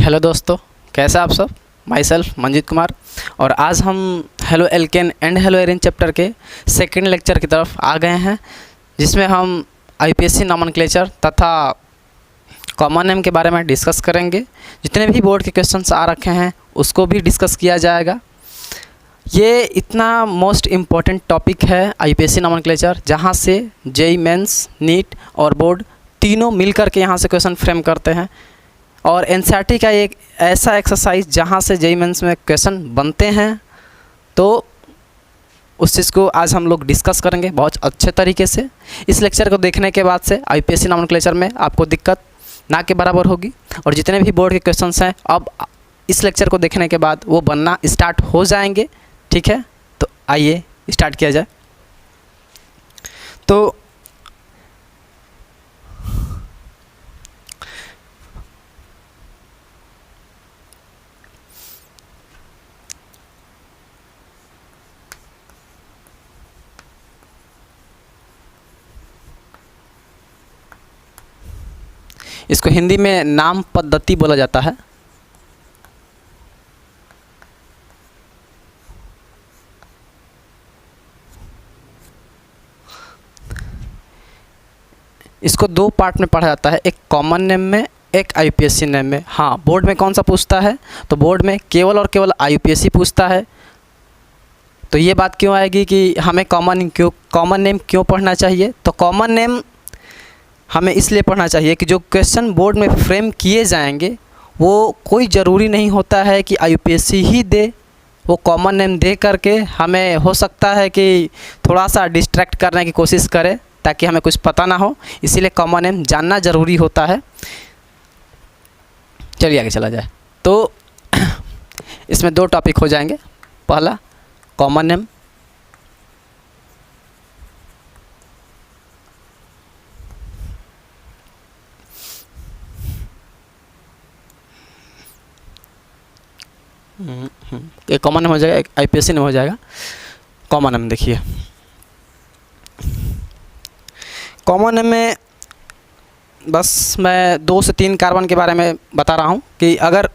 Hello दोस्तों, कैसे आप सब। My self Manjeet Kumar. और आज हम halo alkane and hello Erin chapter के सेकंड लेक्चर की तरफ आ गए हैं, जिसमें हम आईपीएससी नॉमेनक्लेचर तथा कॉमन नेम के बारे में डिस्कस करेंगे। जितने भी बोर्ड के क्वेश्चंस आ रखे हैं उसको भी डिस्कस किया जाएगा। ये इतना मोस्ट इम्पॉर्टेंट टॉपिक है आईपीएससी नॉमेनक्लेचर, जहाँ से जेईई मेंस, नीट और बोर्ड तीनों मिलकर के यहाँ से क्वेश्चन फ्रेम करते हैं। और एनसीईआरटी का एक ऐसा एक्सरसाइज जहाँ से जेईई मेंस में क्वेश्चन बनते हैं, तो उस चीज़ को आज हम लोग डिस्कस करेंगे बहुत अच्छे तरीके से। इस लेक्चर को देखने के बाद से आईपीएससी नॉमेनक्लेचर में आपको दिक्कत ना के बराबर होगी। और जितने भी बोर्ड के क्वेश्चंस हैं अब इस लेक्चर को देखने के बाद वो बनना स्टार्ट हो जाएंगे। ठीक है, तो आइए स्टार्ट किया जाए। तो इसको हिंदी में नाम पद्धति बोला जाता है। इसको दो पार्ट में पढ़ा जाता है, एक कॉमन नेम में, एक आईपीएससी नेम में। हाँ, बोर्ड में कौन सा पूछता है, तो बोर्ड में केवल और केवल आईपीएससी पूछता है। तो ये बात क्यों आएगी कि हमें कॉमन नेम क्यों पढ़ना चाहिए। तो कॉमन नेम हमें इसलिए पढ़ना चाहिए कि जो क्वेश्चन बोर्ड में फ्रेम किए जाएंगे वो कोई ज़रूरी नहीं होता है कि आईपीएससी ही दे। वो कॉमन नेम दे करके हमें हो सकता है कि थोड़ा सा डिस्ट्रैक्ट करने की कोशिश करे ताकि हमें कुछ पता ना हो, इसीलिए कॉमन नेम जानना ज़रूरी होता है। चलिए आगे चला जाए। तो इसमें दो टॉपिक हो जाएंगे। पहला कॉमन नेम, एक कॉमन नेम हो जाएगा, एक आईपीएससी नेम हो जाएगा। कॉमन नेम देखिए, कॉमन नेम में बस मैं 2 से 3 कार्बन के बारे में बता रहा हूँ कि अगर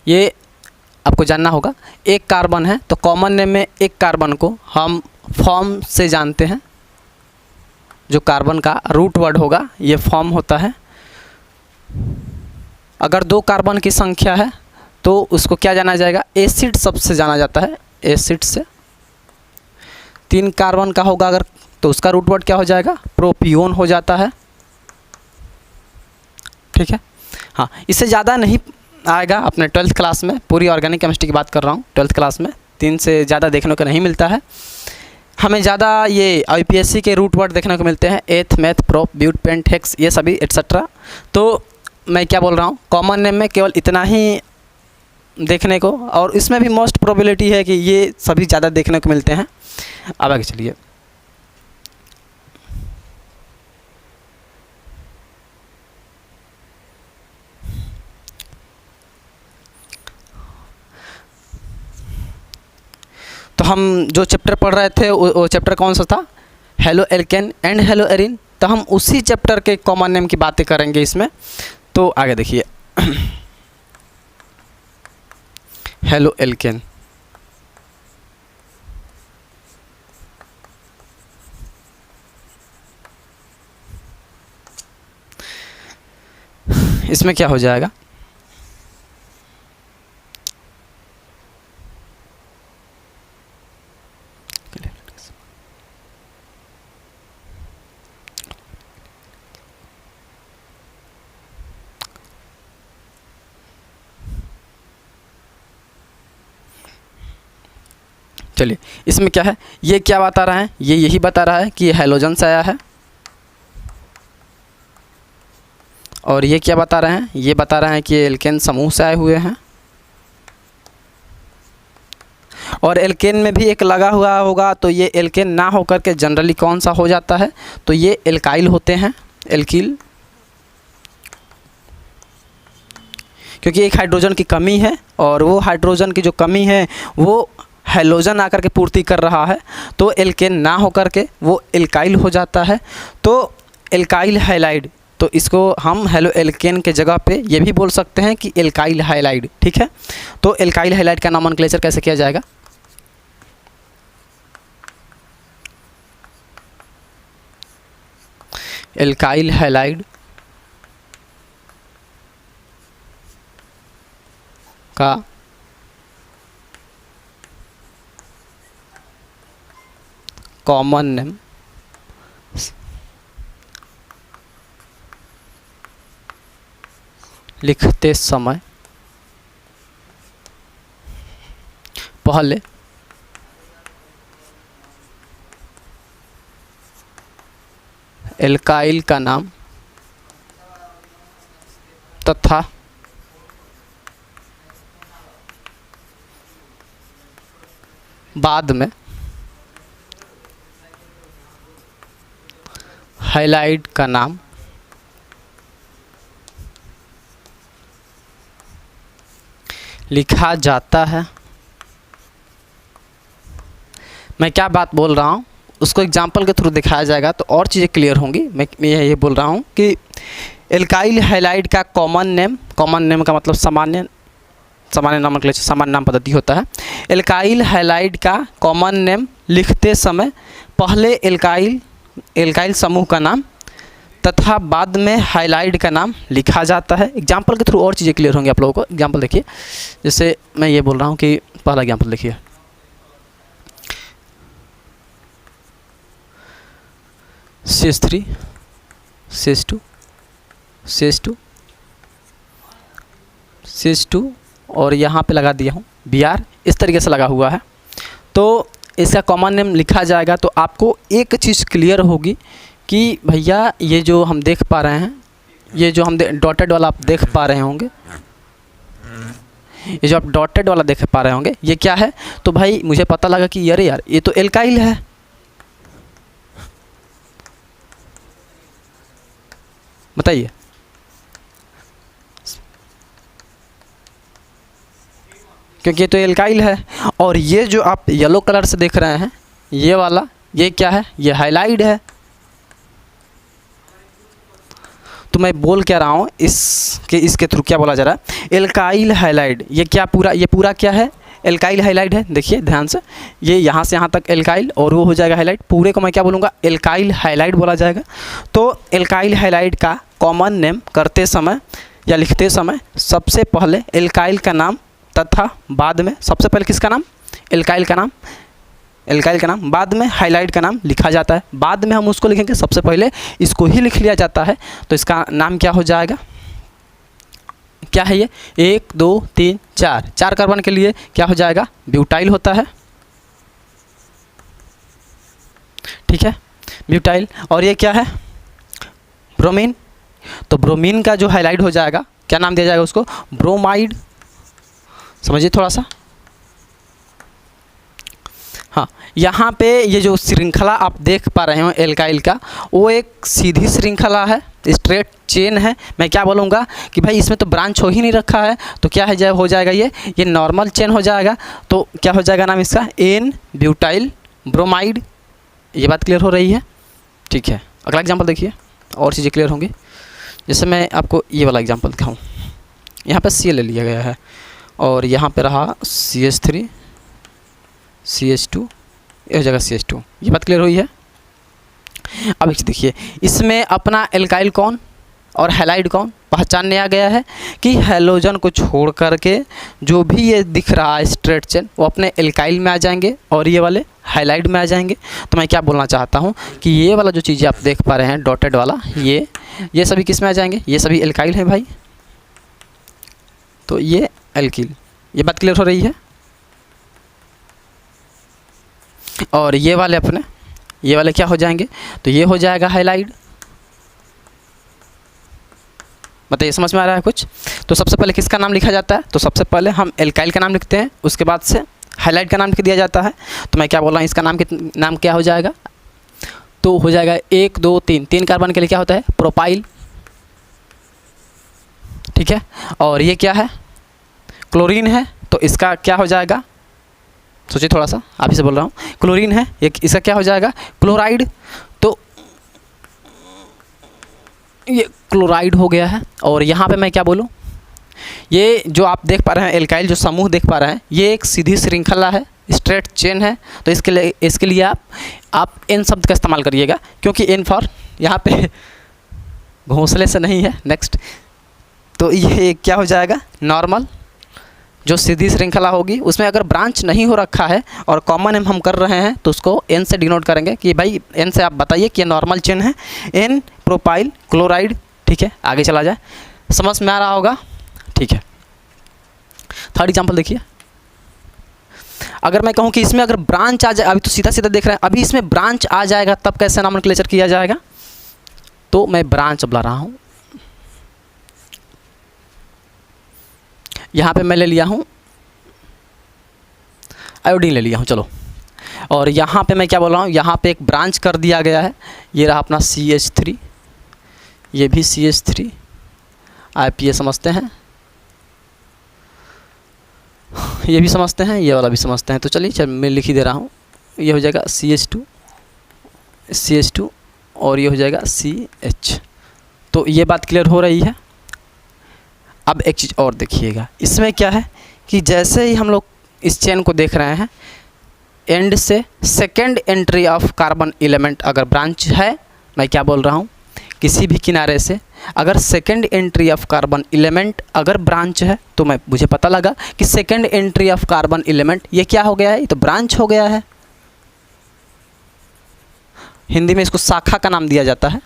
ये आपको जानना होगा। एक कार्बन है तो कॉमन नेम में एक कार्बन को हम फॉर्म से जानते हैं। जो कार्बन का रूट वर्ड होगा ये फॉर्म होता है। अगर 2 कार्बन की संख्या है तो उसको क्या जाना जाएगा, एसिड शब्द से जाना जाता है, एसिड से। 3 कार्बन का होगा अगर, तो उसका रूट वर्ड क्या हो जाएगा, प्रोपियोन हो जाता है। ठीक है, हाँ, इससे ज़्यादा नहीं आएगा अपने 12th क्लास में। पूरी ऑर्गेनिक केमिस्ट्री की बात कर रहा हूँ। 12th क्लास में 3 से ज़्यादा देखने को नहीं मिलता है। हमें ज़्यादा ये आईपीएससी के रूट वर्ड देखने को मिलते हैं, eth, meth, prop, but, pent, hex, ये सभी एट्सेट्रा। तो मैं क्या बोल रहा हूँ, कॉमन नेम में केवल इतना ही देखने को, और इसमें भी मोस्ट प्रोबेबिलिटी है कि ये सभी ज़्यादा देखने को मिलते हैं। अब आगे चलिए। तो हम जो चैप्टर पढ़ रहे थे वो चैप्टर कौन सा था, halo alkane and hello Erin. तो हम उसी चैप्टर के कॉमन नेम की बातें करेंगे इसमें। तो आगे देखिए, हेलो एल्केन, इसमें क्या हो जाएगा, चलिए इसमें क्या है, ये क्या बता रहा है, ये यही बता रहा है कि ये हैलोजन से आया है। और ये क्या बता रहे हैं, ये बता रहे हैं कि ये एल्केन समूह से आए हुए हैं। और एल्केन में भी एक लगा हुआ होगा, तो ये एल्केन ना होकर के जनरली कौन सा हो जाता है, तो ये एल्काइल होते हैं, एल्किल। क्योंकि एक हाइड्रोजन की कमी है और वो हाइड्रोजन की जो कमी है वो हैलोजन आकर के पूर्ति कर रहा है, तो एल्केन ना होकर के वो एल्काइल हो जाता है। तो एल्काइल हैलाइड तो इसको हम हेलो एल्केन के जगह पे ये भी बोल सकते हैं कि एल्काइल हाइलाइड। ठीक है, तो एल्काइल हाइलाइड का नोमेनक्लेचर कैसे किया जाएगा? एल्काइल हाइलाइड का कॉमन नेम लिखते समय पहले एल्काइल का नाम तथा बाद में हाइलाइड का नाम लिखा जाता है। मैं क्या बात बोल रहा हूँ उसको एग्जाम्पल के थ्रू दिखाया जाएगा तो और चीज़ें क्लियर होंगी। मैं ये बोल रहा हूँ कि एल्काइल हाइलाइड का कॉमन नेम का मतलब सामान्य नोमेनक्लेचर, सामान्य नाम पद्धति होता है। एल्काइल हाइलाइड का कॉमन नेम लिखते समय पहले एल्काइल समूह का नाम तथा बाद में हाइलाइड का नाम लिखा जाता है। एग्जाम्पल के थ्रू और चीज़ें क्लियर होंगी आप लोगों को। एग्जाम्पल देखिए, जैसे मैं ये बोल रहा हूँ कि पहला एग्जाम्पल देखिए, CH3 CH2 CH2 CH2 और यहाँ पे लगा दिया हूँ Br, इस तरीके से लगा हुआ है। तो इसका कॉमन नेम लिखा जाएगा तो आपको एक चीज़ क्लियर होगी कि भैया ये जो हम देख पा रहे हैं, ये जो हम डॉटेड वाला आप देख पा रहे होंगे, ये जो आप डॉटेड वाला देख पा रहे होंगे ये क्या है? तो भाई मुझे पता लगा कि अरे यार ये तो एल्काइल है। बताइए, क्योंकि ये तो एल्काइल है। और ये जो आप येलो कलर से देख रहे हैं ये वाला, ये क्या है? ये हाइलाइड है। तो मैं बोल क्या रहा हूँ इसके थ्रू क्या बोला जा रहा है? Alkyl halide. ये पूरा क्या है? एल्काइल हाइलाइड है। देखिए ध्यान से, ये यहाँ से यहाँ तक एल्काइल और वो हो जाएगा हाइलाइड। पूरे को मैं क्या बोलूँगा? एल्काइल हाइलाइड बोला जाएगा। तो एल्काइल हाइलाइड का कॉमन नेम करते समय या लिखते समय सबसे पहले एल्काइल का नाम तथा बाद में, सबसे पहले किसका नाम? एल्काइल का नाम, बाद में हाइलाइड का नाम लिखा जाता है। बाद में हम उसको लिखेंगे, सबसे पहले इसको ही लिख लिया जाता है। तो इसका नाम क्या हो जाएगा? क्या है ये? 1 2 3 4 कार्बन के लिए क्या हो जाएगा? ब्यूटाइल होता है। ठीक है, ब्यूटाइल। और ये क्या है? ब्रोमीन। तो ब्रोमीन का जो हाइलाइड हो जाएगा, क्या नाम दिया जाएगा उसको? ब्रोमाइड। समझिए थोड़ा सा। हाँ, यहाँ पे ये जो श्रृंखला आप देख पा रहे हो एल्काइल का, वो एक सीधी श्रृंखला है, स्ट्रेट चेन है। मैं क्या बोलूँगा कि भाई इसमें तो ब्रांच हो ही नहीं रखा है, तो क्या है जब हो जाएगा ये नॉर्मल चेन हो जाएगा। तो क्या हो जाएगा नाम इसका? N butyl bromide. ये बात क्लियर हो रही है? ठीक है, अगला एग्जाम्पल देखिए, और चीज़ें क्लियर होंगी। जैसे मैं आपको ये वाला एग्जाम्पल दिखाऊँ, यहाँ पर Cl ले लिया गया है और यहाँ पे रहा CH3 CH2, ये हो जाएगा CH2। ये बात क्लियर हुई है? अब देखिए, इसमें अपना एल्काइल कौन और हैलाइड कौन पहचानने आ गया है कि हैलोजन को छोड़ करके जो भी ये दिख रहा है स्ट्रेट चेन, वो अपने एल्काइल में आ जाएंगे और ये वाले हाइलाइड में आ जाएंगे। तो मैं क्या बोलना चाहता हूँ कि ये वाला जो चीज़ें आप देख पा रहे हैं डॉटेड वाला, ये सभी किस में आ जाएंगे? ये सभी एल्काइल हैं भाई। तो ये एल्किल। ये बात क्लियर हो रही है? और ये वाले क्या हो जाएंगे? तो ये हो जाएगा हाइलाइड। बताइए, समझ में आ रहा है कुछ? तो सबसे पहले किसका नाम लिखा जाता है? तो सबसे पहले हम एल्काइल का नाम लिखते हैं, उसके बाद से हाइलाइड का नाम लिख दिया जाता है। तो मैं क्या बोल रहा हूँ, इसका नाम क्या हो जाएगा? तो हो जाएगा 1 2 3 कार्बन के लिए क्या होता है? प्रोपाइल। ठीक है, और ये क्या है? क्लोरीन है। तो इसका क्या हो जाएगा? सोचिए थोड़ा सा, आप इसे बोल रहा हूँ, क्लोरीन है, ये इसका क्या हो जाएगा? क्लोराइड। तो ये क्लोराइड हो गया है। और यहाँ पे मैं क्या बोलूँ, ये जो आप देख पा रहे हैं एल्काइल जो समूह देख पा रहे हैं, ये एक सीधी श्रृंखला है, स्ट्रेट चेन है। तो इसके लिए आप एन शब्द का इस्तेमाल करिएगा, क्योंकि एन फॉर यहाँ पे घोंसले से नहीं है। नेक्स्ट, तो ये क्या हो जाएगा, नॉर्मल जो सीधी श्रृंखला होगी उसमें अगर ब्रांच नहीं हो रखा है और कॉमन हम कर रहे हैं तो उसको एन से डिनोट करेंगे कि भाई एन से आप बताइए कि ये नॉर्मल चेन है, एन प्रोपाइल क्लोराइड। ठीक है, आगे चला जाए, समझ में आ रहा होगा। ठीक है, थर्ड एग्जाम्पल देखिए। अगर मैं कहूँ कि इसमें अगर ब्रांच आ जाए, अभी तो सीधा सीधा देख रहे हैं, अभी इसमें ब्रांच आ जाएगा तब कैसे नॉमेनक्लेचर किया जाएगा। तो मैं ब्रांच बुला रहा हूँ, यहाँ पे मैं ले लिया हूँ आयोडीन ले लिया हूँ, चलो। और यहाँ पे मैं क्या बोल रहा हूँ, यहाँ पे एक ब्रांच कर दिया गया है, ये रहा अपना CH3, ये भी CH3, IPA समझते हैं, ये भी समझते हैं, ये वाला भी समझते हैं। तो चलिए मैं लिख ही दे रहा हूँ, ये हो जाएगा CH2 और ये हो जाएगा CH। तो ये बात क्लियर हो रही है। अब एक चीज़ और देखिएगा, इसमें क्या है कि जैसे ही हम लोग इस चेन को देख रहे हैं, एंड से second entry of carbon element अगर ब्रांच है, मैं क्या बोल रहा हूँ, किसी भी किनारे से अगर second entry of carbon element अगर ब्रांच है, तो मुझे पता लगा कि second entry of carbon element ये क्या हो गया है, ये तो ब्रांच हो गया है। हिंदी में इसको शाखा का नाम दिया जाता है,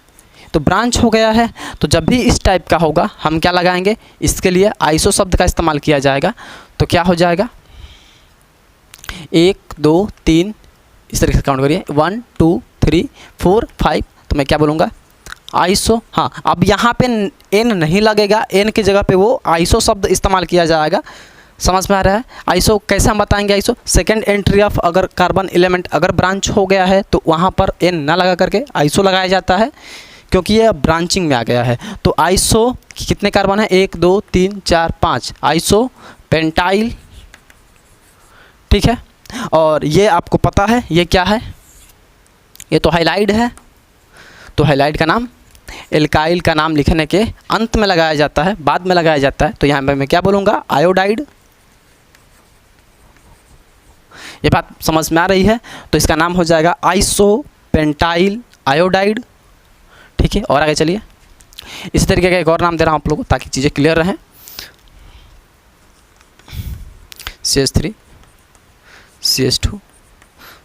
तो ब्रांच हो गया है। तो जब भी इस टाइप का होगा हम क्या लगाएंगे, इसके लिए आइसो शब्द का इस्तेमाल किया जाएगा। तो क्या हो जाएगा, 1 2 3 इस तरीके से काउंट करिए, 1 2 3 4 5। तो मैं क्या बोलूँगा, आइसो। हाँ, अब यहाँ पे एन नहीं लगेगा, एन की जगह पे वो आइसो शब्द इस्तेमाल किया जाएगा। समझ में आ रहा है। आइसो कैसे हम बताएंगे, आइसो सेकेंड एंट्री ऑफ अगर कार्बन एलिमेंट अगर ब्रांच हो गया है तो वहाँ पर एन ना लगा करके आइसो लगाया जाता है, क्योंकि ये ब्रांचिंग में आ गया है। तो आइसो कितने कार्बन है, 1 2 3 4 5, आइसो पेंटाइल। ठीक है, और ये आपको पता है ये क्या है, ये तो हाइलाइड है। तो हाइलाइड का नाम एल्काइल का नाम लिखने के अंत में लगाया जाता है, बाद में लगाया जाता है। तो यहाँ पे मैं क्या बोलूँगा, आयोडाइड। ये बात समझ में आ रही है। तो इसका नाम हो जाएगा आइसो पेंटाइल आयोडाइड। ठीक है, और आगे चलिए। इसी तरीके का एक और नाम दे रहा हूँ आप लोगों को ताकि चीज़ें क्लियर रहें। CH3 CH2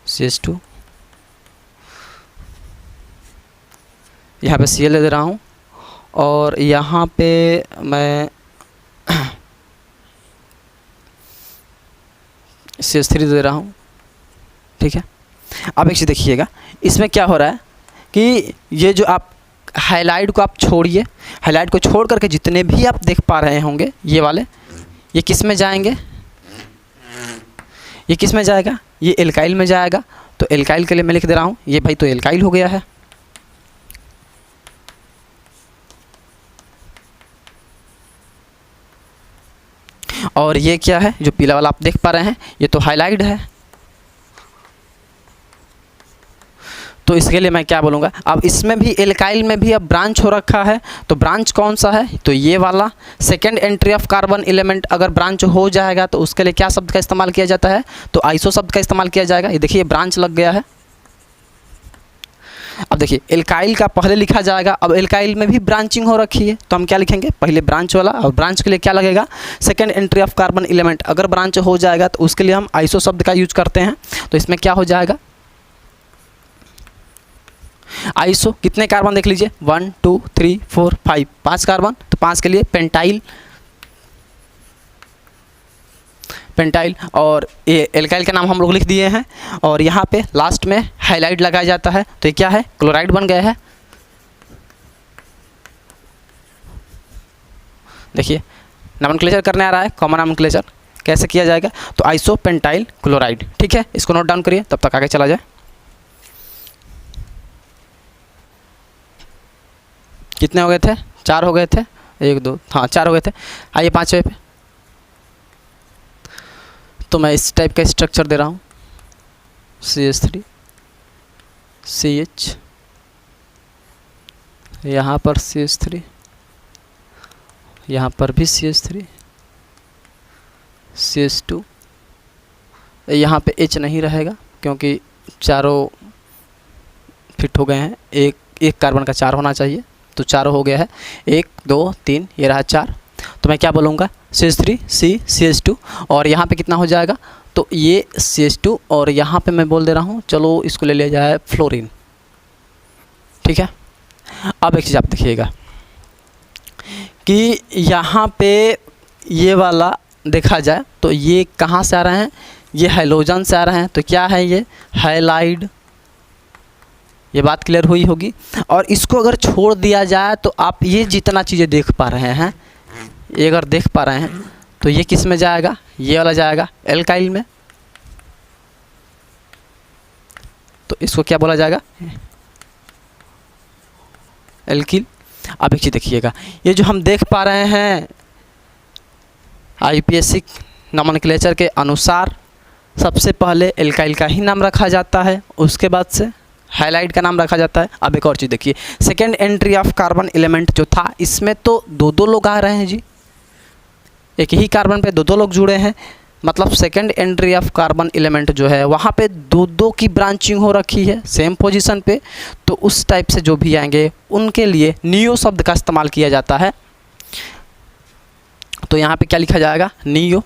CH2, यहाँ पे Cl दे रहा हूँ, और यहाँ पे मैं CH3 दे रहा हूँ। ठीक है, अब एक चीज़ देखिएगा, इसमें क्या हो रहा है कि ये जो आप हाइलाइट को आप छोड़िए, हाइलाइट को छोड़ करके जितने भी आप देख पा रहे होंगे ये वाले, ये किस में जाएंगे, ये किस में जाएगा, ये एल्काइल में जाएगा। तो एल्काइल के लिए मैं लिख दे रहा हूँ, ये भाई तो एल्काइल हो गया है। और ये क्या है, जो पीला वाला आप देख पा रहे हैं, ये तो हाइलाइट है। तो इसके लिए मैं क्या बोलूँगा, अब इसमें भी एल्काइल में भी अब ब्रांच हो रखा है। तो ब्रांच कौन सा है, तो ये वाला second entry of carbon element अगर ब्रांच हो जाएगा तो उसके लिए क्या शब्द का इस्तेमाल किया जाता है, तो आइसो शब्द का इस्तेमाल किया जाएगा। ये देखिए ब्रांच लग गया है। अब देखिए एल्काइल का पहले लिखा जाएगा, अब एल्काइल में भी ब्रांचिंग हो रखी है तो हम क्या लिखेंगे, पहले ब्रांच वाला, और ब्रांच के लिए क्या लगेगा, second entry of carbon element अगर ब्रांच हो जाएगा तो उसके लिए हम आइसो शब्द का यूज करते हैं। तो इसमें क्या हो जाएगा, आइसो कितने कार्बन देख लीजिए, 1 2 3 4 5, 5 कार्बन। तो 5 के लिए पेंटाइल, पेंटाइल। और ये एल्काइल का नाम हम लोग लिख दिए हैं, और यहाँ पे लास्ट में हाइलाइट लगाया जाता है। तो ये क्या है, क्लोराइड बन गया है। देखिए नॉमेनक्लेचर करने आ रहा है, कॉमन नॉमेनक्लेचर कैसे किया जाएगा, तो आइसो पेंटाइल क्लोराइड। ठीक है, इसको नोट डाउन करिए, तब तक आगे चला जाए। कितने हो गए थे, 4 हो गए थे, 1 2, हाँ 4 हो गए थे। आइए 5वें पे, तो मैं इस टाइप का स्ट्रक्चर दे रहा हूँ, CH3 CH यहाँ पर CH3, यहाँ पर भी CH3, CH2, यहाँ पे H नहीं रहेगा क्योंकि चारों फिट हो गए हैं। एक कार्बन का 4 होना चाहिए, तो 4 हो गया है। 1 2 3, ये रहा 4। तो मैं क्या बोलूँगा, CH3 CH2, और यहाँ पे कितना हो जाएगा, तो ये CH2 और यहाँ पे मैं बोल दे रहा हूँ, चलो इसको ले लिया जाए फ्लोरीन। ठीक है। अब एक चीज़ आप देखिएगा कि यहाँ पे ये वाला देखा जाए तो ये कहाँ से आ रहे हैं, ये हैलोजन से आ रहे हैं। तो क्या है ये, हैलाइड। ये बात क्लियर हुई होगी। और इसको अगर छोड़ दिया जाए तो आप ये जितना चीज़ें देख पा रहे हैं, ये अगर देख पा रहे हैं तो ये किस में जाएगा, ये वाला जाएगा एल्काइल में। तो इसको क्या बोला जाएगा, एल्किल। अब एक चीज़ देखिएगा, ये जो हम देख पा रहे हैं IUPAC नॉमेनक्लेचर के अनुसार सबसे पहले एल्काइल का ही नाम रखा जाता है, उसके बाद से हाइलाइट का नाम रखा जाता है। अब एक और चीज़ देखिए, second entry of carbon element जो था, इसमें तो दो लोग आ रहे हैं जी, एक ही कार्बन पे दो लोग जुड़े हैं। मतलब second entry of carbon element जो है वहाँ पे दो की ब्रांचिंग हो रखी है सेम पोजीशन पे। तो उस टाइप से जो भी आएंगे उनके लिए नियो शब्द का इस्तेमाल किया जाता है। तो यहाँ पे क्या लिखा जाएगा, नियो।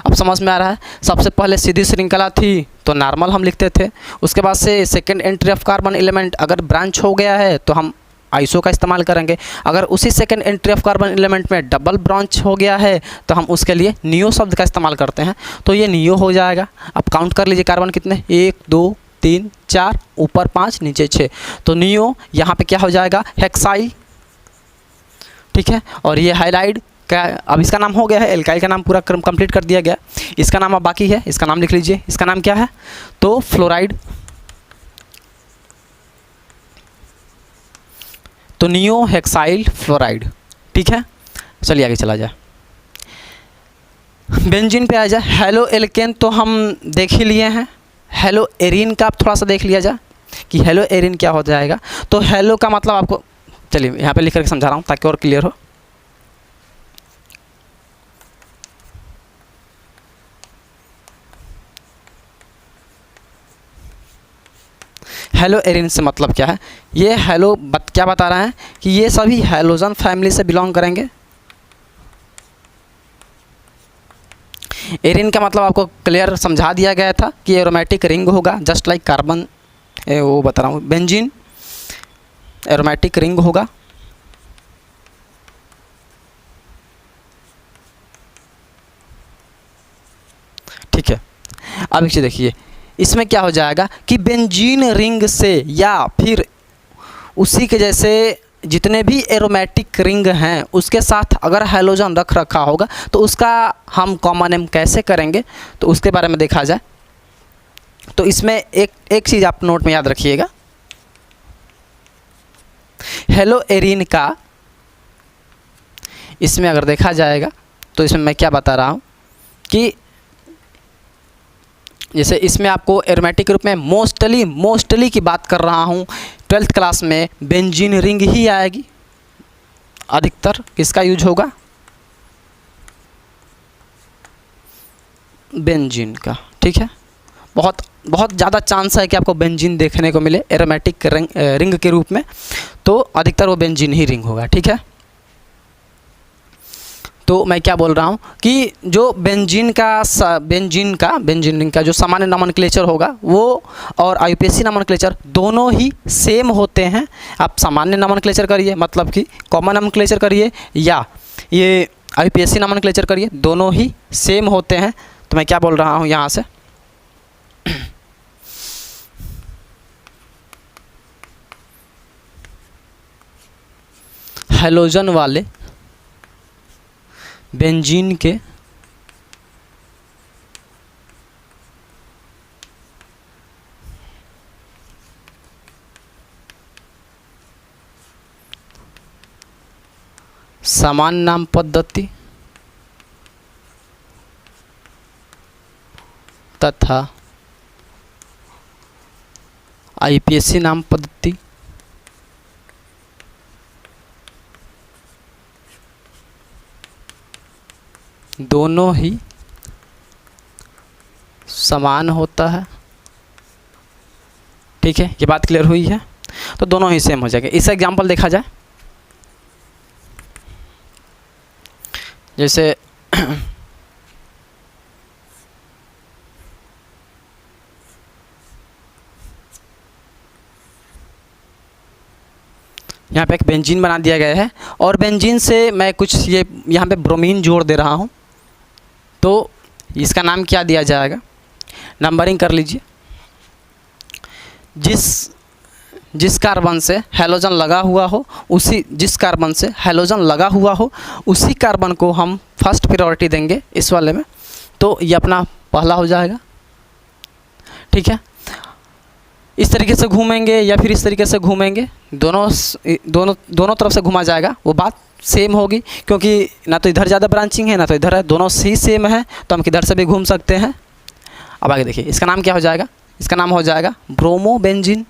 अब समझ में आ रहा है। सबसे पहले सीधी श्रृंखला थी तो नॉर्मल हम लिखते थे, उसके बाद से second entry of carbon element अगर ब्रांच हो गया है तो हम आइसो का इस्तेमाल करेंगे। अगर उसी second entry of carbon element में डबल ब्रांच हो गया है तो हम उसके लिए नियो शब्द का इस्तेमाल करते हैं। तो ये नियो हो जाएगा। अब काउंट कर लीजिए कार्बन कितने, 1 2 3 4, ऊपर 5 नीचे 6। तो नियो यहाँ पे क्या हो जाएगा, हेक्साइल। ठीक है। और ये हाइलाइड क्या, अब इसका नाम हो गया है, एल्काइल का नाम पूरा कंप्लीट कर दिया गया। इसका नाम अब बाकी है, इसका नाम लिख लीजिए। इसका नाम क्या है, तो फ्लोराइड। तो नियो हेक्साइल फ्लोराइड। ठीक है। चलिए आगे चला जाए, बेंजीन पे आ जाए। हेलो एल्केन तो हम देख ही लिए हैं। हेलो एरिन का आप थोड़ा सा देख लिया जाए कि हेलो एरिन क्या हो जाएगा। तो हेलो का मतलब आपको, चलिए यहाँ पे लिख करके समझा रहा हूँ ताकि और क्लियर हो। हेलो एरिन से मतलब क्या है, ये हेलो क्या बता रहा है कि ये सभी हैलोजन फैमिली से बिलोंग करेंगे। एरिन का मतलब आपको क्लियर समझा दिया गया था कि एरोमेटिक रिंग होगा, जस्ट लाइक कार्बन, वो बता रहा हूँ, बेंजीन एरोमेटिक रिंग होगा। ठीक है। अब एक चीज़ देखिए, इसमें क्या हो जाएगा कि बेंजीन रिंग से या फिर उसी के जैसे जितने भी एरोमेटिक रिंग हैं उसके साथ अगर हैलोजन रख रखा होगा तो उसका हम कॉमन नेम कैसे करेंगे, तो उसके बारे में देखा जाए। तो इसमें एक चीज़ आप नोट में याद रखिएगा, हेलो एरिन का इसमें अगर देखा जाएगा तो इसमें मैं क्या बता रहा हूँ कि जैसे इसमें आपको एरोमेटिक के रूप में मोस्टली की बात कर रहा हूँ, 12th क्लास में बेंजीन रिंग ही आएगी। अधिकतर किसका यूज होगा, बेंजीन का। ठीक है। बहुत ज़्यादा चांस है कि आपको बेंजीन देखने को मिले एरोमेटिक रिंग के रूप में, तो अधिकतर वो बेंजीन ही रिंग होगा। ठीक है। तो मैं क्या बोल रहा हूँ कि जो बेंजीन रिंग का जो सामान्य नॉमेनक्लेचर होगा वो और IUPAC नॉमेनक्लेचर दोनों ही सेम होते हैं। आप सामान्य नॉमेनक्लेचर करिए, मतलब कि कॉमन नॉमेनक्लेचर करिए, या ये IUPAC नॉमेनक्लेचर करिए, दोनों ही सेम होते हैं। तो मैं क्या बोल रहा हूँ यहाँ से, हैलोजन वाले बेंजीन के समान नाम पद्धति तथा IUPAC नाम पद्धति दोनों ही समान होता है। ठीक है, ये बात क्लियर हुई है। तो दोनों ही सेम हो जाएगा। इसका एग्जांपल देखा जाए, जैसे यहाँ पे एक बेंजीन बना दिया गया है और बेंजीन से मैं कुछ ये यहाँ पे ब्रोमीन जोड़ दे रहा हूँ। तो इसका नाम क्या दिया जाएगा, नंबरिंग कर लीजिए। जिस कार्बन से हैलोजन लगा हुआ हो जिस कार्बन से हैलोजन लगा हुआ हो उसी कार्बन को हम फर्स्ट प्रायोरिटी देंगे इस वाले में। तो ये अपना पहला हो जाएगा। ठीक है, इस तरीके से घूमेंगे या फिर इस तरीके से घूमेंगे, दोनों तरफ से घुमा जाएगा, वो बात सेम होगी, क्योंकि ना तो इधर ज़्यादा ब्रांचिंग है ना तो इधर है, दोनों ही सेम है, तो हम किधर से भी घूम सकते हैं। अब आगे देखिए, इसका नाम क्या हो जाएगा, इसका नाम हो जाएगा ब्रोमोबेंजीन।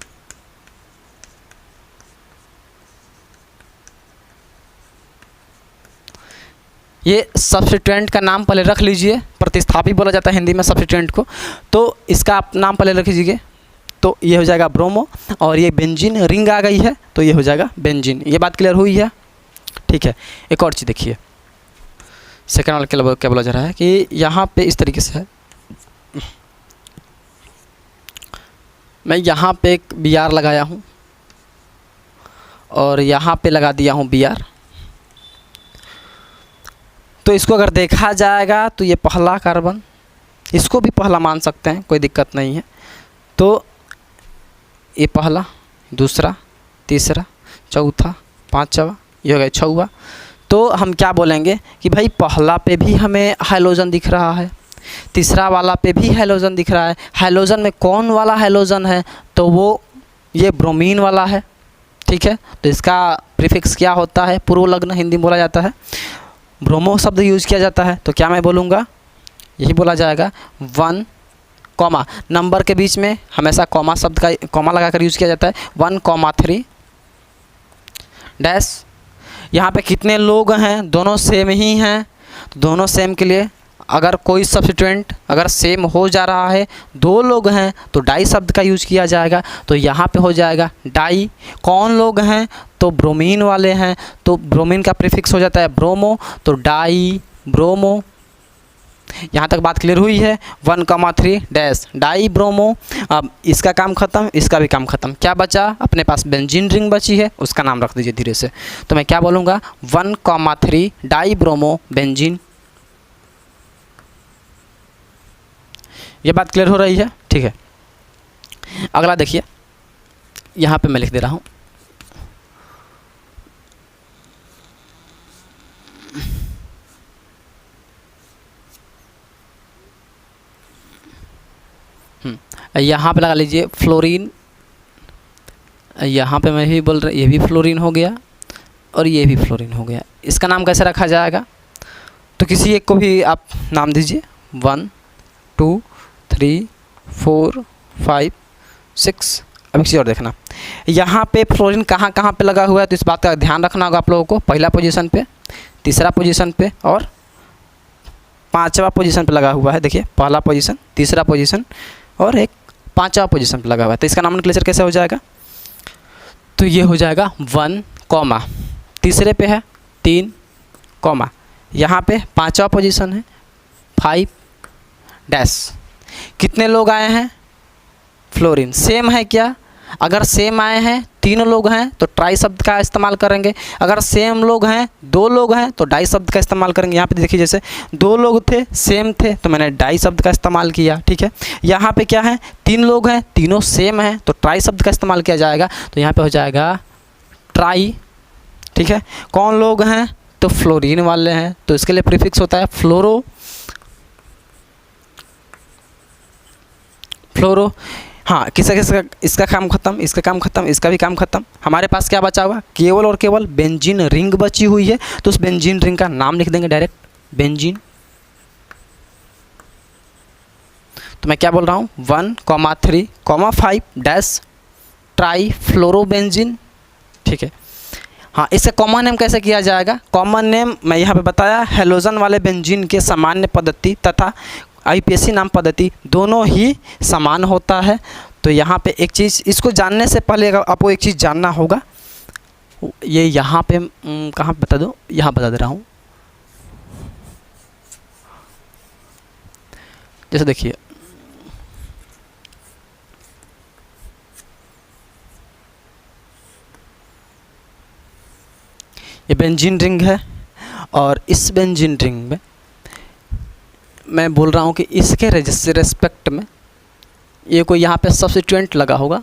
ये सब्स्टिट्यूएंट का नाम पहले रख लीजिए, प्रतिस्थापी बोला जाता है हिंदी में सब्स्टिट्यूएंट को, तो इसका आप नाम पहले रख लीजिए। तो ये हो जाएगा ब्रोमो, और ये बेंजीन रिंग आ गई है तो ये हो जाएगा बेंजीन। ये बात क्लियर हुई है। ठीक है, एक और चीज़ देखिए, सेकेंड वाला क्या बोला जा रहा है कि यहाँ पे इस तरीके से है, मैं यहाँ पे एक Br लगाया हूँ और यहाँ पे लगा दिया हूँ Br। तो इसको अगर देखा जाएगा तो ये पहला कार्बन, इसको भी पहला मान सकते हैं, कोई दिक्कत नहीं है। तो ये पहला, दूसरा, तीसरा, चौथा, पांचवा, ये हो गया छवा। तो हम क्या बोलेंगे कि भाई पहला पे भी हमें हाइलोजन दिख रहा है, तीसरा वाला पे भी हाइलोजन दिख रहा है। हाइलोजन में कौन वाला हाइलोजन है, तो वो ये ब्रोमीन वाला है। ठीक है, तो इसका प्रीफिक्स क्या होता है, पूर्वलग्न हिंदी में बोला जाता है, ब्रोमो शब्द यूज़ किया जाता है। तो क्या मैं बोलूँगा, यही बोला जाएगा 1, कॉमा, नंबर के बीच में हमेशा कॉमा शब्द का कॉमा लगाकर यूज़ किया जाता है, 1,3 डैश। यहाँ पे कितने लोग हैं, दोनों सेम ही हैं, तो दोनों सेम के लिए अगर कोई सब्स्टिट्यूएंट अगर सेम हो जा रहा है, दो लोग हैं तो डाई शब्द का यूज़ किया जाएगा। तो यहाँ पे हो जाएगा डाई। कौन लोग हैं, तो ब्रोमीन वाले हैं, तो ब्रोमीन का प्रीफिक्स हो जाता है ब्रोमो, तो डाई ब्रोमो। यहाँ तक बात क्लियर हुई है, 1,3 डैश डाई ब्रोमो। अब इसका काम ख़त्म, इसका भी काम ख़त्म, क्या बचा, अपने पास बेंजीन रिंग बची है, उसका नाम रख दीजिए धीरे से। तो मैं क्या बोलूँगा, 1,3 डाई ब्रोमो बेंजीन। ये बात क्लियर हो रही है। ठीक है, अगला देखिए, यहाँ पे मैं लिख दे रहा हूँ, यहाँ पे लगा लीजिए फ्लोरीन। यहाँ पे मैं भी बोल रहा, ये भी फ्लोरीन हो गया और ये भी फ्लोरीन हो गया। इसका नाम कैसे रखा जाएगा, तो किसी एक को भी आप नाम दीजिए, 1, 2, 3, 4, 5, 6। अब एक चीज़ और देखना, यहाँ पे फ्लोरीन कहाँ कहाँ पे लगा हुआ है, तो इस बात का ध्यान रखना होगा आप लोगों को। पहला पोजीशन पे, तीसरा पोजीशन पे और पांचवा पोजीशन पे लगा हुआ है। देखिए, पहला पोजीशन, तीसरा पोजीशन और एक पांचवा पोजीशन पे लगा हुआ है। तो इसका नॉमेनक्लेचर कैसे हो जाएगा, तो ये हो जाएगा 1, कॉमा, तीसरे पे है 3, कॉमा, यहाँ पे पांचवा पोजीशन है 5 डैश। कितने लोग आए हैं, फ्लोरीन सेम है क्या, अगर सेम आए हैं, तीनों लोग हैं तो ट्राई शब्द का इस्तेमाल करेंगे, अगर सेम लोग हैं, दो लोग हैं तो डाई शब्द का इस्तेमाल करेंगे। यहाँ पे देखिए, जैसे दो लोग थे, सेम थे, तो मैंने डाई शब्द का इस्तेमाल किया। ठीक है, यहाँ पे क्या है, तीन लोग हैं, तीनों सेम हैं, तो ट्राई शब्द का इस्तेमाल किया जाएगा। तो यहाँ पे हो जाएगा ट्राई। ठीक है, कौन लोग हैं, तो फ्लोरीन वाले हैं, तो इसके लिए प्रीफिक्स होता है फ्लोरो। फ्लोरो, हाँ, किसका इसका काम खत्म, इसका काम खत्म, इसका भी काम खत्म। हमारे पास क्या बचा हुआ, केवल और केवल बेंजीन रिंग बची हुई है। तो उस बेंजीन रिंग का नाम लिख देंगे डायरेक्ट, बेंजीन। तो मैं क्या बोल रहा हूँ, 1,3,5 डैश ट्राई फ्लोरोबेंजीन। ठीक है, हाँ, इसका कॉमन नेम कैसे किया जाएगा? कॉमन नेम मैं यहाँ पे बताया, हैलोजन वाले बेंजीन के सामान्य पद्धति तथा आईपीएसी नाम पद्धति दोनों ही समान होता है। तो यहाँ पे एक चीज़, इसको जानने से पहले आपको एक चीज़ जानना होगा। ये यहाँ पे कहाँ बता दो, यहाँ बता दे रहा हूँ। जैसे देखिए, ये बेंजीन रिंग है और इस बेंजीन रिंग में मैं बोल रहा हूँ कि इसके रेस्पेक्ट में ये कोई यहाँ पे सब्स्टिट्यूएंट लगा होगा।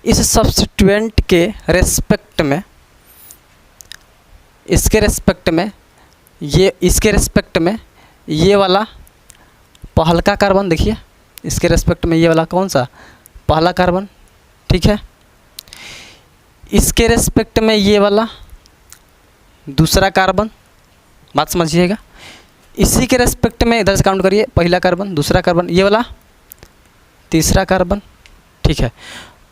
इस सब्स्टिट्यूएंट के रेस्पेक्ट में, इसके रेस्पेक्ट में, ये इसके रेस्पेक्ट में ये वाला पहला कार्बन देखिए, इसके रेस्पेक्ट में ये वाला कौन सा? पहला कार्बन, ठीक है। इसके रेस्पेक्ट में ये वाला दूसरा कार्बन, बात समझिएगा। इसी के रेस्पेक्ट में इधर से काउंट करिए, पहला कार्बन, दूसरा कार्बन, ये वाला तीसरा कार्बन, ठीक है।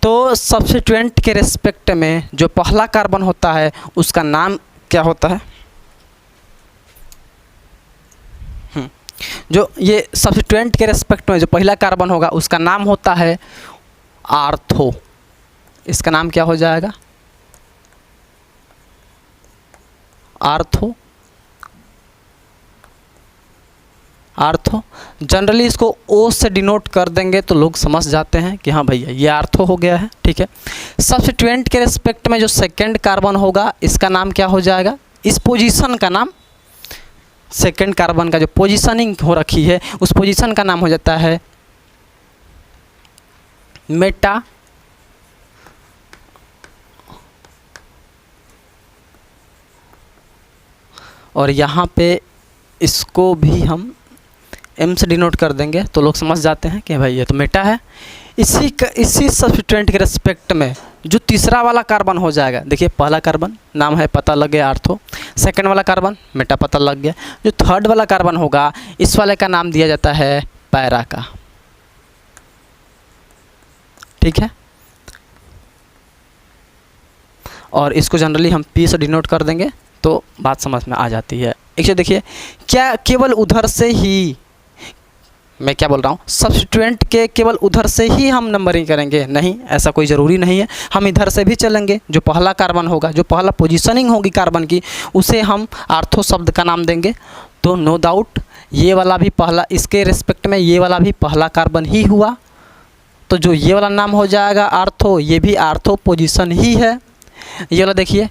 तो सब्स्टिट्यूएंट के रेस्पेक्ट में जो पहला कार्बन होता है उसका नाम क्या होता है? जो ये सब्स्टिट्यूएंट के रेस्पेक्ट में जो पहला कार्बन होगा उसका नाम होता है आर्थो। इसका नाम क्या हो जाएगा? आर्थो। आर्थो जनरली इसको ओ से डिनोट कर देंगे तो लोग समझ जाते हैं कि हाँ भैया ये आर्थो हो गया है, ठीक है। सब्स्टिट्यूएंट के रेस्पेक्ट में जो सेकंड कार्बन होगा इसका नाम क्या हो जाएगा? इस पोजीशन का नाम, सेकंड कार्बन का जो पोजीशनिंग हो रखी है उस पोजीशन का नाम हो जाता है मेटा। और यहाँ पे इसको भी हम एम से डिनोट कर देंगे तो लोग समझ जाते हैं कि भाई ये तो मेटा है। इसी सब्स्टिट्यूएंट के रेस्पेक्ट में जो तीसरा वाला कार्बन हो जाएगा, देखिए पहला कार्बन नाम है, पता लग गया आर्थो, सेकंड वाला कार्बन मेटा पता लग गया, जो थर्ड वाला कार्बन होगा इस वाले का नाम दिया जाता है पैरा का, ठीक है। और इसको जनरली हम पी से डिनोट कर देंगे तो बात समझ में आ जाती है। एक चीज़ देखिए, क्या केवल उधर से ही, मैं क्या बोल रहा हूँ, सब्स्टिट्यूएंट के केवल उधर से ही हम नंबरिंग करेंगे? नहीं, ऐसा कोई ज़रूरी नहीं है, हम इधर से भी चलेंगे। जो पहला कार्बन होगा, जो पहला पोजीशनिंग होगी कार्बन की, उसे हम आर्थो शब्द का नाम देंगे। तो नो डाउट ये वाला भी पहला, इसके रिस्पेक्ट में ये वाला भी पहला कार्बन ही हुआ, तो जो ये वाला नाम हो जाएगा आर्थो, ये भी आर्थो पोजीशन ही है। ये वाला देखिए,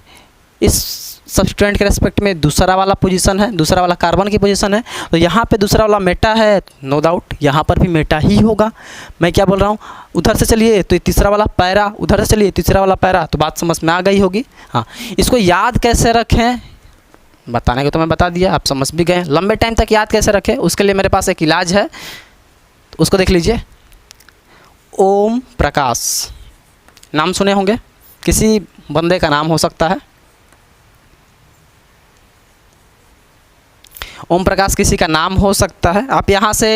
इस सब्स्टिट्यूएंट के रेस्पेक्ट में दूसरा वाला पोजीशन है, दूसरा वाला कार्बन की पोजीशन है, तो यहाँ पे दूसरा वाला मेटा है, नो डाउट यहाँ पर भी मेटा ही होगा। मैं क्या बोल रहा हूँ, उधर से चलिए तो तीसरा वाला पैरा, उधर से चलिए तीसरा वाला पैरा, तो बात समझ में आ गई होगी। हाँ, इसको याद कैसे रखें बताने को तो मैं बता दिया, आप समझ भी गए। लंबे टाइम तक याद कैसे रखें उसके लिए मेरे पास एक इलाज है, उसको देख लीजिए। ओम प्रकाश नाम सुने होंगे, किसी बंदे का नाम हो सकता है। ओम प्रकाश किसी का नाम हो सकता है। आप यहाँ से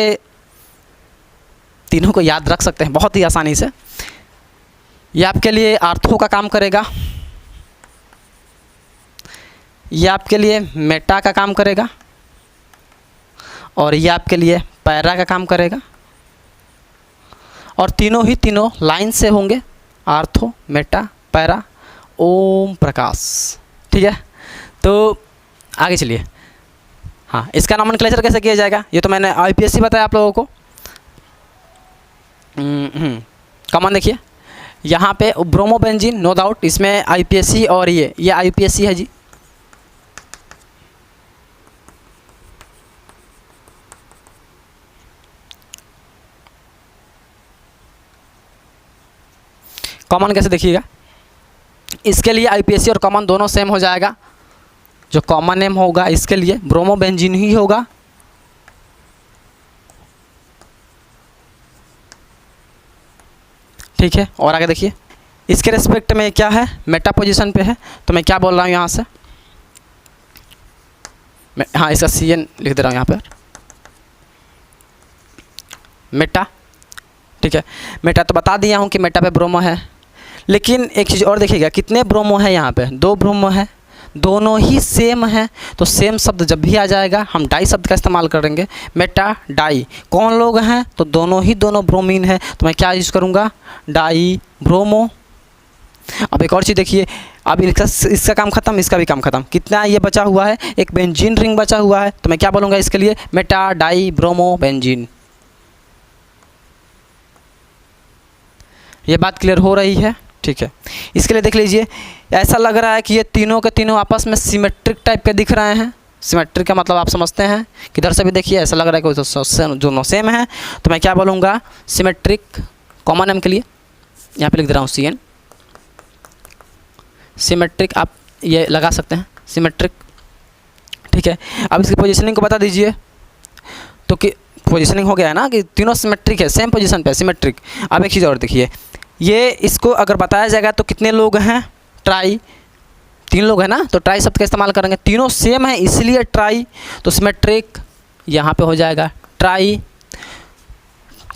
तीनों को याद रख सकते हैं बहुत ही आसानी से। ये आपके लिए आर्थो का काम करेगा, ये आपके लिए मेटा का काम करेगा, और ये आपके लिए पैरा का काम करेगा। और तीनों ही तीनों लाइन से होंगे, ortho, Meta, para, Om Prakash, ठीक है। तो आगे चलिए। हाँ, इसका नॉमेनक्लेचर कैसे किया जाएगा, ये तो मैंने आईपीएससी बताया आप लोगों को। कॉमन देखिए, यहाँ पे ब्रोमोबेंजीन, नो डाउट इसमें आईपीएससी, और ये आईपीएससी है जी। कॉमन कैसे देखिएगा, इसके लिए आईपीएससी और कॉमन दोनों सेम हो जाएगा। जो कॉमन नेम होगा इसके लिए ब्रोमोबेंजीन ही होगा, ठीक है। और आगे देखिए, इसके रेस्पेक्ट में क्या है, मेटा पोजीशन पे है, तो मैं क्या बोल रहा हूँ यहाँ से, मैं हाँ इसका CN लिख दे रहा हूँ यहाँ पर, मेटा, ठीक है। मेटा तो बता दिया हूँ कि मेटा पे ब्रोमो है, लेकिन एक चीज़ और देखिएगा, कितने ब्रोमो है यहाँ पे, 2 ब्रोमो है, दोनों ही सेम है। तो सेम शब्द जब भी आ जाएगा हम डाई शब्द का इस्तेमाल करेंगे। मेटा डाई कौन लोग हैं, तो दोनों ब्रोमीन है, तो मैं क्या यूज़ करूँगा, डाई ब्रोमो। अब एक और चीज़ देखिए, अब इसका काम खत्म, इसका भी काम खत्म। कितना ये बचा हुआ है, एक बेंजीन रिंग बचा हुआ है, तो मैं क्या बोलूँगा इसके लिए, मेटा डाई ब्रोमो बेंजीन। ये बात क्लियर हो रही है, ठीक है। इसके लिए देख लीजिए, ऐसा लग रहा है कि ये तीनों के तीनों आपस में सिमेट्रिक टाइप के दिख रहे हैं। सिमेट्रिक का मतलब आप समझते हैं, किधर से भी देखिए ऐसा लग रहा है कि दोनों सेम है, तो मैं क्या बोलूँगा, सिमेट्रिक। कॉमन एम के लिए यहाँ पे लिख दे रहा हूँ CN, सिमेट्रिक, आप ये लगा सकते हैं सिमेट्रिक, ठीक है। अब इसकी पोजीशनिंग को बता दीजिए, तो कि पोजीशनिंग हो गया है ना कि तीनों सिमेट्रिक है, सेम पोजीशन पे सिमेट्रिक। अब एक चीज़ और देखिए, ये इसको अगर बताया जाएगा तो कितने लोग हैं, ट्राई, 3 लोग हैं ना, तो ट्राई शब्द का इस्तेमाल करेंगे, तीनों सेम है इसलिए ट्राई, तो सिमेट्रिक यहाँ पे हो जाएगा ट्राई।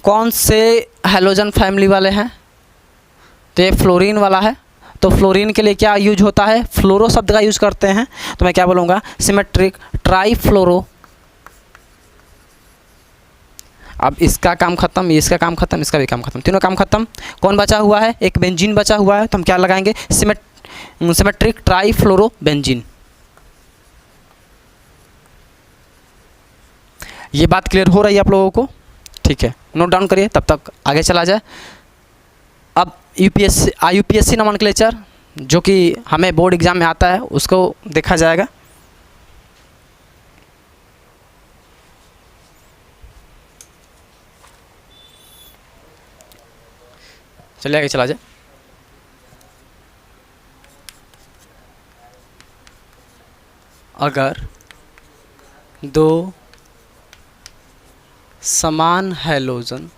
कौन से हैलोजन फैमिली वाले हैं, तो ये फ्लोरीन वाला है, तो फ्लोरीन के लिए क्या यूज होता है, फ्लोरो शब्द का यूज करते हैं, तो मैं क्या बोलूँगा, सिमेट्रिक ट्राई फ्लोरो। अब इसका काम खत्म, इसका काम खत्म, इसका भी काम खत्म, तीनों काम खत्म। कौन बचा हुआ है, एक बेंजीन बचा हुआ है, तो हम क्या लगाएंगे, सिमेट्रिक ट्राई फ्लोरो बेंजीन। ये बात क्लियर हो रही है आप लोगों को, ठीक है। नोट डाउन करिए, तब तक आगे चला जाए। अब IUPAC नॉमेनक्लेचर जो कि हमें बोर्ड एग्जाम में आता है, उसको देखा जाएगा। चलिए आगे चला जाए। अगर 2 समान हैलोजन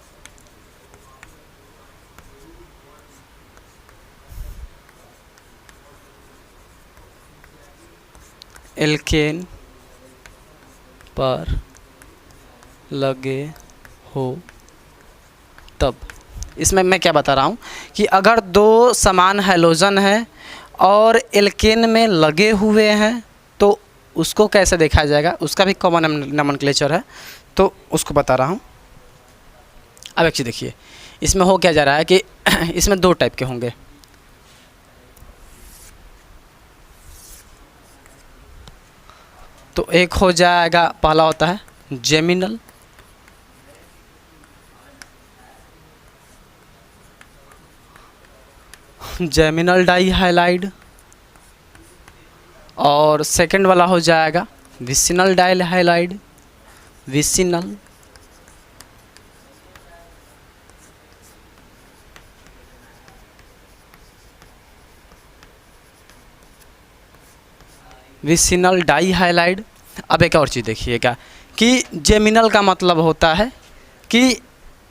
एल्केन पर लगे हो, तब इसमें मैं क्या बता रहा हूँ कि अगर 2 समान हैलोजन हैं और एल्केन में लगे हुए हैं तो उसको कैसे देखा जाएगा, उसका भी कॉमन नॉमेनक्लेचर है, तो उसको बता रहा हूँ। अब एक चीज़ देखिए, इसमें हो क्या जा रहा है कि इसमें 2 टाइप के होंगे। तो एक हो जाएगा, पहला होता है जेमिनल, जेमिनल डाई हाइलाइड, और सेकंड वाला हो जाएगा vicinal die halide, vicinal. Vicinal die halide. अब एक और चीज़ देखिएगा कि जेमिनल का मतलब होता है कि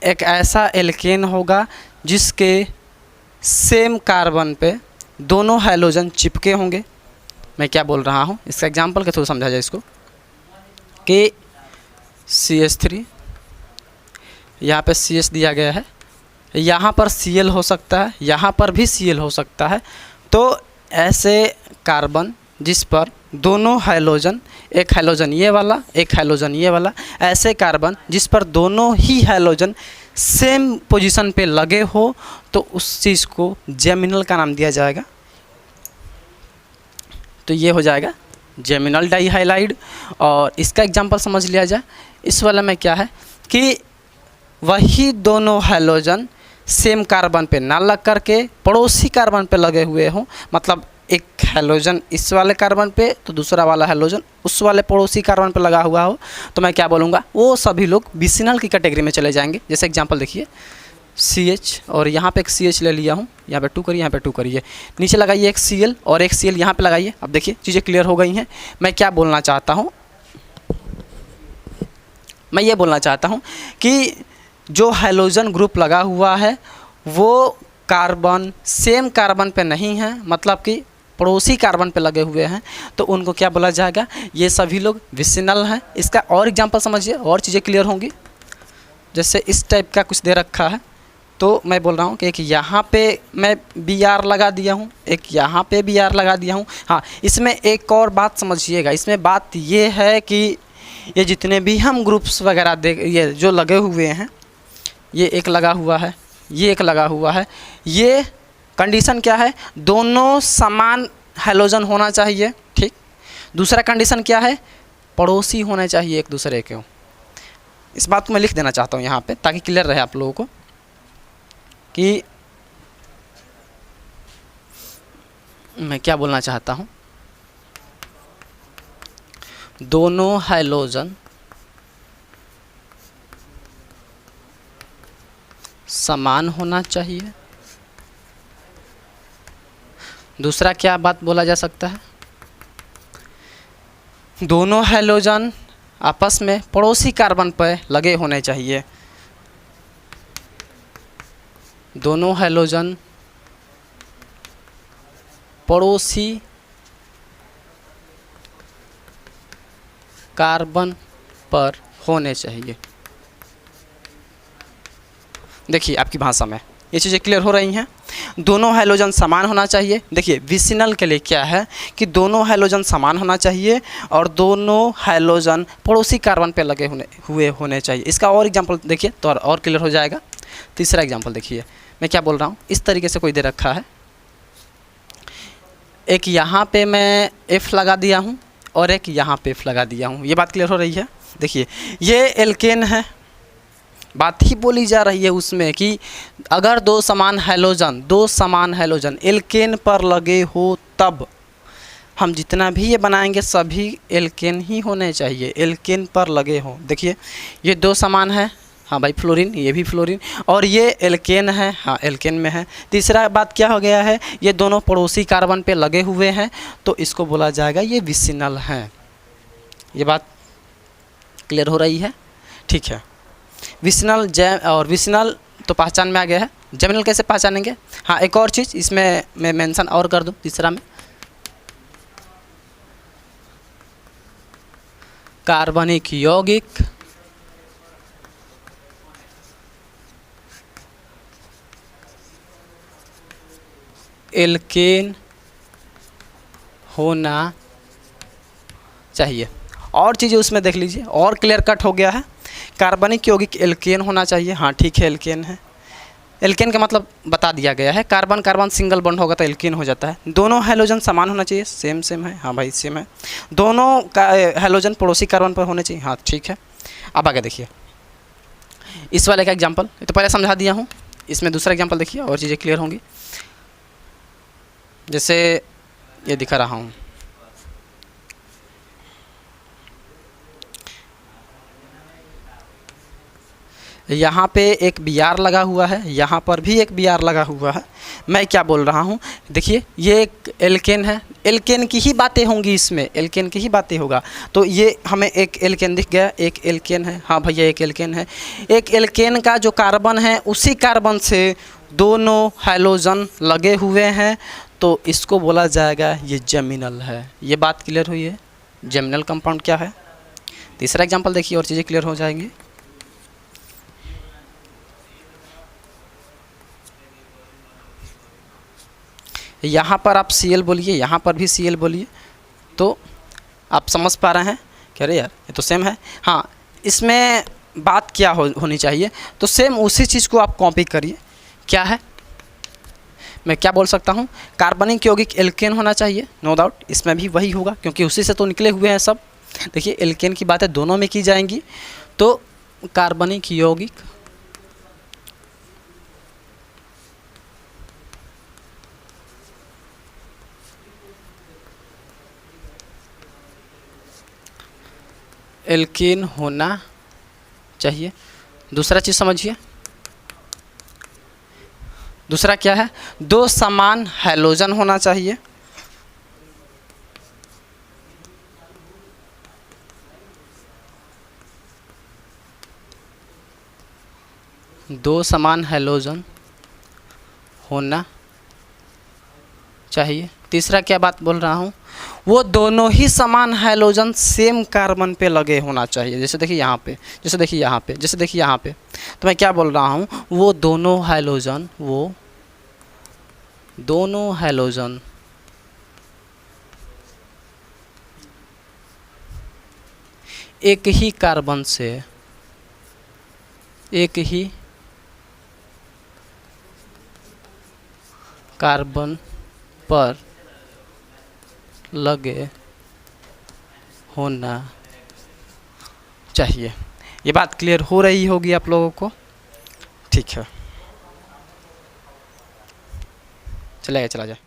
एक ऐसा एल्केन होगा जिसके सेम कार्बन पे दोनों हाइड्रोजन चिपके होंगे। मैं क्या बोल रहा हूँ, इसका एग्जांपल के थ्रू समझा जाए इसको कि CH3, यहाँ पे CH दिया गया है, यहाँ पर Cl हो सकता है, यहाँ पर भी Cl हो सकता है। तो ऐसे कार्बन जिस पर दोनों हाइड्रोजन, एक हाइड्रोजन ये वाला, एक हाइड्रोजन ये वाला, ऐसे कार्बन जिस पर दोनों ही हाइड्रोजन सेम पोजीशन पे लगे हो, तो उस चीज़ को जेमिनल का नाम दिया जाएगा। तो ये हो जाएगा जेमिनल डाई हाइलाइड। और इसका एग्जांपल समझ लिया जाए, इस वाला में क्या है कि वही दोनों हाइड्रोजन सेम कार्बन पे ना लग करके पड़ोसी कार्बन पे लगे हुए हों, मतलब एक हाइड्रोजन इस वाले कार्बन पे तो दूसरा वाला हाइड्रोजन उस वाले पड़ोसी कार्बन पे लगा हुआ हो, तो मैं क्या बोलूँगा, वो सभी लोग विसिनल की कैटेगरी में चले जाएंगे। जैसे एग्जांपल देखिए CH, और यहाँ पे एक CH ले लिया हूँ, यहाँ पे 2 करिए, यहाँ पे 2 करिए, नीचे लगाइए एक Cl और एक Cl यहाँ पे लगाइए। अब देखिए चीज़ें क्लियर हो गई हैं। मैं क्या बोलना चाहता हूँ, मैं ये बोलना चाहता हूँ कि जो हाइड्रोजन ग्रुप लगा हुआ है वो कार्बन सेम कार्बन पे नहीं है, मतलब कि पड़ोसी कार्बन पे लगे हुए हैं तो उनको क्या बोला जाएगा, ये सभी लोग विसिनल हैं। इसका और एग्जांपल समझिए, और चीज़ें क्लियर होंगी। जैसे इस टाइप का कुछ दे रखा है, तो मैं बोल रहा हूँ कि एक यहाँ पे मैं बी आर लगा दिया हूँ, एक यहाँ पे बी आर लगा दिया हूँ। हाँ, इसमें एक और बात समझिएगा, इसमें बात ये है कि ये जितने भी हम ग्रुप्स वगैरह देख, ये जो लगे हुए हैं, ये एक लगा हुआ है, ये एक लगा हुआ है, ये कंडीशन क्या है, दोनों समान हैलोजन होना चाहिए, ठीक। दूसरा कंडीशन क्या है, पड़ोसी होने चाहिए एक दूसरे के। इस बात को मैं लिख देना चाहता हूँ यहाँ पे ताकि क्लियर रहे आप लोगों को कि मैं क्या बोलना चाहता हूँ। दोनों हैलोजन समान होना चाहिए। दूसरा क्या बात बोला जा सकता है, दोनों हैलोजन आपस में पड़ोसी कार्बन पर लगे होने चाहिए। दोनों हैलोजन पड़ोसी कार्बन पर होने चाहिए। देखिए आपकी भाषा में ये चीज़ें क्लियर हो रही हैं। दोनों हैलोजन समान होना चाहिए। देखिए विसिनल के लिए क्या है कि दोनों हैलोजन समान होना चाहिए और दोनों हैलोजन पड़ोसी कार्बन पे लगे हुए होने चाहिए। इसका और एग्जांपल देखिए तो और क्लियर हो जाएगा। तीसरा एग्जांपल देखिए, मैं क्या बोल रहा हूँ, इस तरीके से कोई दे रखा है, एक यहाँ पे मैं F लगा दिया हूँ और एक यहाँ पे F लगा दिया हूँ। ये बात क्लियर हो रही है। देखिए ये एल्केन है, बात ही बोली जा रही है उसमें कि अगर दो समान हैलोजन एल्केन पर लगे हो तब हम जितना भी ये बनाएंगे सभी एल्केन ही होने चाहिए, एल्केन पर लगे हों। देखिए ये दो समान है, हाँ भाई फ्लोरीन, ये भी फ्लोरीन, और ये एल्केन है, हाँ एल्केन में है। तीसरा बात क्या हो गया है, ये दोनों पड़ोसी कार्बन पे लगे हुए हैं तो इसको बोला जाएगा ये विसिनल हैं। ये बात क्लियर हो रही है, ठीक है। विसिनल और विसिनल तो पहचान में आ गया है। जेमिनल कैसे पहचानेंगे, हाँ एक और चीज़ इसमें मैं मेंशन और कर दूं, तीसरा में कार्बनिक यौगिक एल्केन होना चाहिए। और चीज़ें उसमें देख लीजिए और क्लियर कट हो गया है। कार्बनिक यौगिक एल्केन होना चाहिए, हाँ ठीक है एल्केन है। एल्केन का मतलब बता दिया गया है, कार्बन कार्बन सिंगल बॉन्ड होगा तो एल्केन हो जाता है। दोनों हैलोजन समान होना चाहिए, सेम है, हाँ भाई सेम है। दोनों का हैलोजन पड़ोसी कार्बन पर होने चाहिए, हाँ ठीक है। अब आगे देखिए इस वाले का एग्जाम्पल तो पहले समझा दिया हूँ, इसमें दूसरा एग्जाम्पल देखिए और चीज़ें क्लियर होंगी। जैसे ये दिखा रहा हूँ, यहाँ पे एक बी आर लगा हुआ है, यहाँ पर भी एक बी आर लगा हुआ है। मैं क्या बोल रहा हूँ, देखिए ये एक एल्केन है, एल्केन की ही बातें होंगी, इसमें एल्केन की ही बातें होगा। तो ये हमें एक एल्केन दिख गया, एक एल्केन है, हाँ भैया एक एल्केन है। एक एल्केन का जो कार्बन है उसी कार्बन से दोनों हैलोजन लगे हुए हैं तो इसको बोला जाएगा ये जेमिनल है। ये बात क्लियर हुई है, जेमिनल कंपाउंड क्या है। तीसरा एग्जाम्पल देखिए और चीज़ें क्लियर हो जाएंगी। यहाँ पर आप Cl बोलिए, यहाँ पर भी Cl बोलिए, तो आप समझ पा रहे हैं कि अरे यार ये तो सेम है। हाँ इसमें बात क्या होनी चाहिए, तो सेम उसी चीज़ को आप कॉपी करिए। क्या है, मैं क्या बोल सकता हूँ, कार्बनिक यौगिक एल्केन होना चाहिए, नो डाउट इसमें भी वही होगा क्योंकि उसी से तो निकले हुए हैं सब। देखिए एल्केन की बातें दोनों में की जाएंगी, तो कार्बनिक यौगिक एल्केन होना चाहिए। दूसरा चीज़ समझिए, दूसरा क्या है, दो समान हैलोजन होना चाहिए। दो समान हैलोजन होना चाहिए। तीसरा क्या बात बोल रहा हूँ, वो दोनों ही समान हाइड्रोजन सेम कार्बन पे लगे होना चाहिए। जैसे देखिए यहाँ पे, जैसे देखिए यहाँ पे, जैसे देखिए यहाँ पे, तो मैं क्या बोल रहा हूँ, वो दोनों हाइड्रोजन एक ही कार्बन से, एक ही कार्बन पर लगे होना चाहिए। ये बात क्लियर हो रही होगी आप लोगों को? ठीक है, चला जाए।